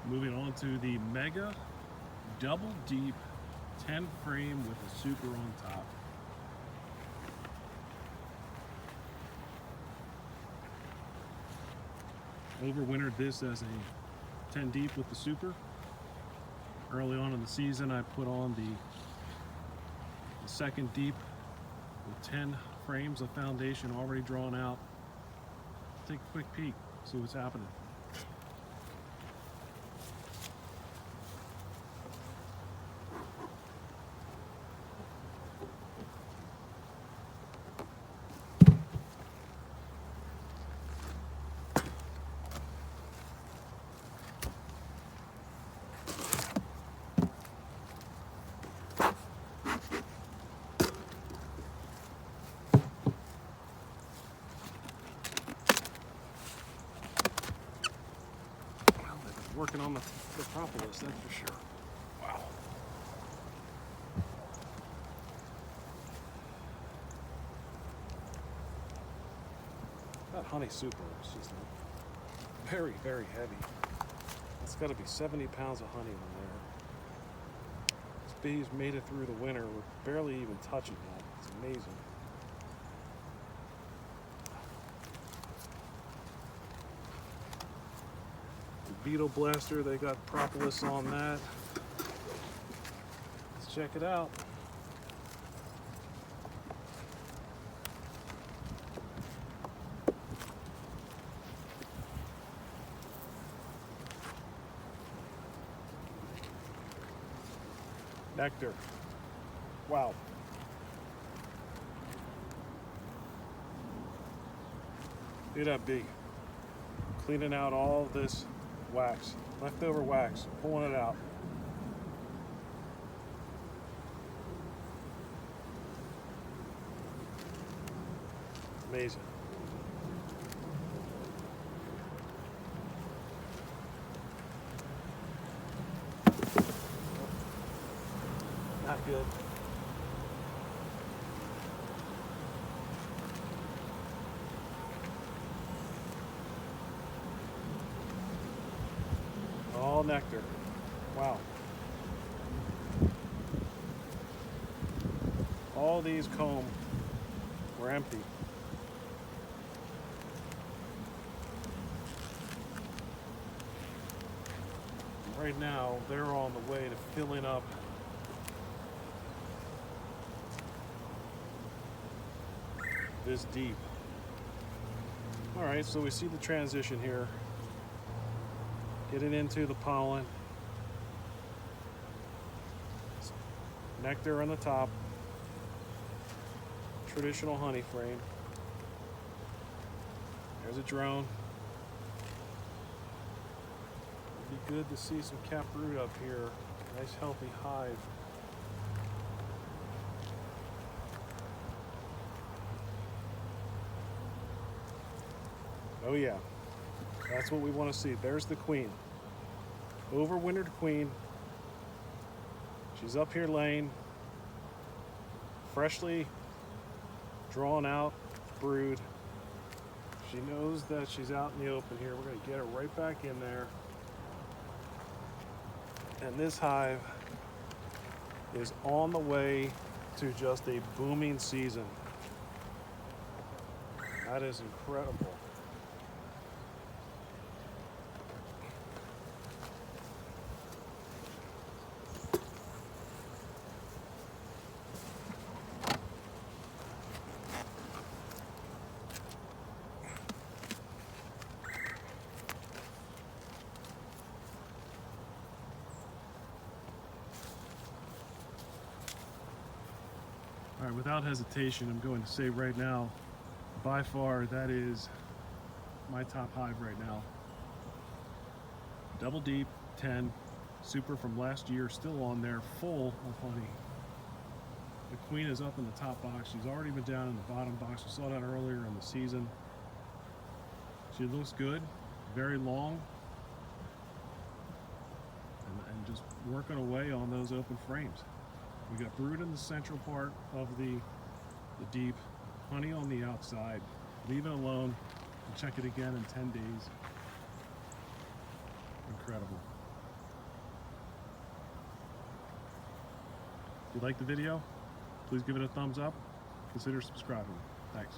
Moving on to the Mega Double Deep 10 frame with a super on top. Overwintered this as a 10 deep with the super. Early on in the season I put on the second deep with 10 frames of foundation already drawn out. Take a quick peek, see what's happening. Working on the propolis, that's for sure. Wow. That honey super is just very, very heavy. It's got to be 70 pounds of honey on there. This bee's made it through the winter. We're barely even touching that. It's amazing. Beetle blaster, they got propolis on that. Let's check it out. Nectar. Wow. Look at that bee. Cleaning out all this wax, leftover wax, pulling it out. Amazing. Not good. All nectar. Wow. All these comb were empty. Right now, they're on the way to filling up this deep. All right, so we see the transition here. Getting into the pollen. Nectar on the top. Traditional honey frame. There's a drone. It'd be good to see some caproot up here. Nice healthy hive. Oh yeah. That's what we want to see. There's the queen. Overwintered queen. She's up here laying. Freshly drawn out brood. She knows that she's out in the open here. We're going to get her right back in there. And this hive is on the way to just a booming season. That is incredible. All right, without hesitation, I'm going to say right now, by far, that is my top hive right now. Double deep, 10, super from last year, still on there, full of honey. The queen is up in the top box. She's already been down in the bottom box. We saw that earlier in the season. She looks good, very long, and just working away on those open frames. We got brood in the central part of the deep, honey on the outside. Leave it alone and check it again in 10 days. Incredible. If you like the video, please give it a thumbs up. Consider subscribing. Thanks.